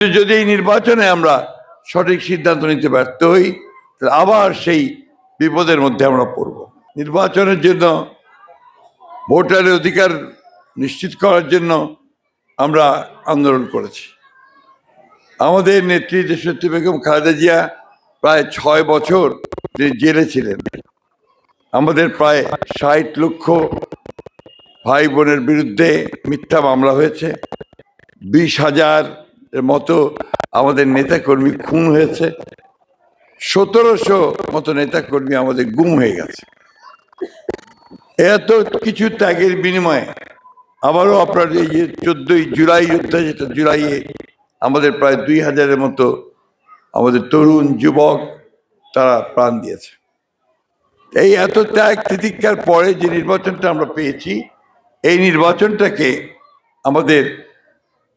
যদি এই নির্বাচনে আমরা সঠিক সিদ্ধান্ত নিতে ব্যর্থ হই তাহলে আবার সেই বিপদের মধ্যে আমরা পড়ব। নির্বাচনের জন্য ভোটারের অধিকার নিশ্চিত করার জন্য আমরা আন্দোলন করেছি। আমাদের নেত্রী দেশনেত্রী বেগম খালেদা জিয়া প্রায় ৬ বছর তিনি জেলে ছিলেন। আমাদের প্রায় ৬০ লক্ষ ভাই বোনের বিরুদ্ধে মিথ্যা মামলা হয়েছে। ২০,০০০ এর মতো আমাদের নেতাকর্মী খুন হয়েছে। ১৭০০ মতো নেতাকর্মী আমাদের গুম হয়ে গেছে। এত কিছু ত্যাগের বিনিময়ে আবারও আপনার এই যে ১৪ই জুলাই যোদ্ধা, যেটা জুলাইয়ে আমাদের প্রায় ২,০০০-এর মতো আমাদের তরুণ যুবক তারা প্রাণ দিয়েছে। এই এত ত্যাগ তিতিক্ষার পরে যে নির্বাচনটা আমরা পেয়েছি, এই নির্বাচনটাকে আমাদের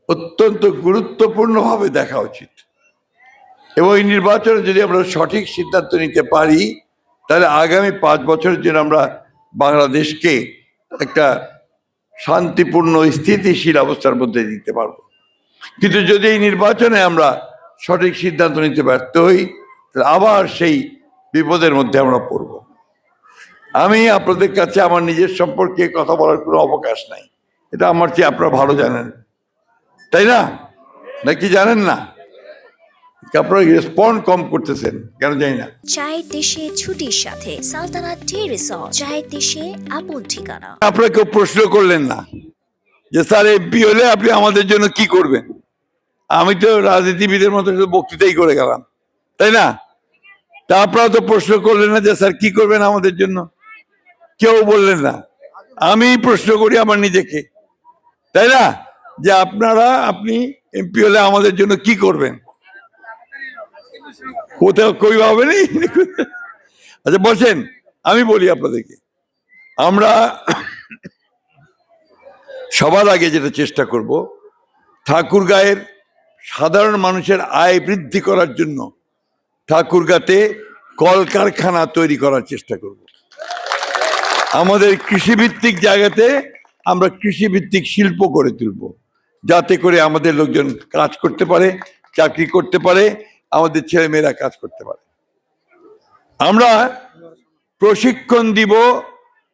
অত্যন্ত গুরুত্বপূর্ণভাবে দেখা উচিত এবং এই নির্বাচনে যদি আমরা সঠিক সিদ্ধান্ত নিতে পারি তাহলে আগামী ৫ বছরের জন্য আমরা বাংলাদেশকে একটা শান্তিপূর্ণ স্থিতিশীল অবস্থার মধ্যে দিতে পারবো। কিন্তু যদি এই নির্বাচনে আমরা সঠিক সিদ্ধান্ত নিতে ব্যর্থ হই তাহলে আবার সেই বিপদের মধ্যে আমরা পড়ব। আমি আপনাদের কাছে আমার নিজের সম্পর্কে কথা বলার কোনো অবকাশ নাই, এটা আমার চেয়ে আপনারা ভালো জানেন, তাই না? নাকি জানেন না? আপনারা রেসপন্ড কম করতেছেন কেন জানি না। চায়ের দেশে ছুটির সাথে সালতানাত টি রিসর্ট, চায়ের দেশে আপন ঠিকানা। আপনারা কেউ প্রশ্ন করলেন না যে স্যার এমপি হলে আপনি আমাদের জন্য কি করবেন? আমি তো রাজনীতিবিদের মতো বক্তৃতাই করে গেলাম, তাই না? তা আপনারা তো প্রশ্ন করলেন না যে স্যার কি করবেন আমাদের জন্য, কেউ বললেন না। আমি প্রশ্ন করি আমার নিজেকে, তাই না, যে আপনি এমপি হলে আমাদের জন্য কি করবেন? কোথাও কই ভাবেনি। আচ্ছা বসেন, আমি বলি আপনাদেরকে। আমরা সবার আগে যেটা চেষ্টা করব, ঠাকুরগাঁয়ের সাধারণ মানুষের আয় বৃদ্ধি করার জন্য ঠাকুরগাঁতে কলকারখানা তৈরি করার চেষ্টা করব। আমাদের কৃষিভিত্তিক জায়গাতে আমরা কৃষিভিত্তিক শিল্প গড়ে তুলব, যাতে করে আমাদের লোকজন কাজ করতে পারে, চাকরি করতে পারে, আমাদের ছেলেমেয়েরা কাজ করতে পারে। আমরা প্রশিক্ষণ দিব,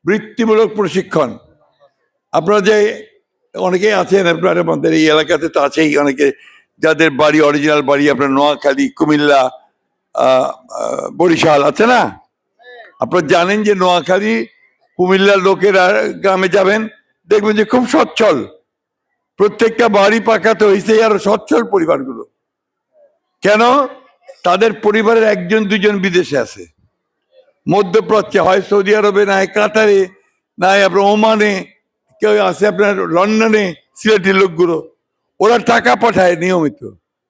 বৃত্তিমূলক প্রশিক্ষণ। আপনারা যে অনেকেই আছেন, আপনার আমাদের এই এলাকাতে তো আছেই অনেকে যাদের বাড়ি, অরিজিনাল বাড়ি আপনার নোয়াখালী, কুমিল্লা, বরিশাল আছে না? আপনারা জানেন যে নোয়াখালী, কুমিল্লার লোকেরা গ্রামে যাবেন, দেখবেন যে খুব সচ্ছল, প্রত্যেকটা বাড়ি পাকাতে হয়েছে আরো সচ্ছল পরিবারগুলো। কেন? তাদের পরিবারের ১-২ জন বিদেশে আছে, মধ্যপ্রাচ্যে, হয় সৌদি আরবে, না কাতারে, না আপনার ওমানে, কেউ আছে আপনার লন্ডনে, সিলেটের লোকগুলো, ওরা টাকা পাঠায় নিয়মিত।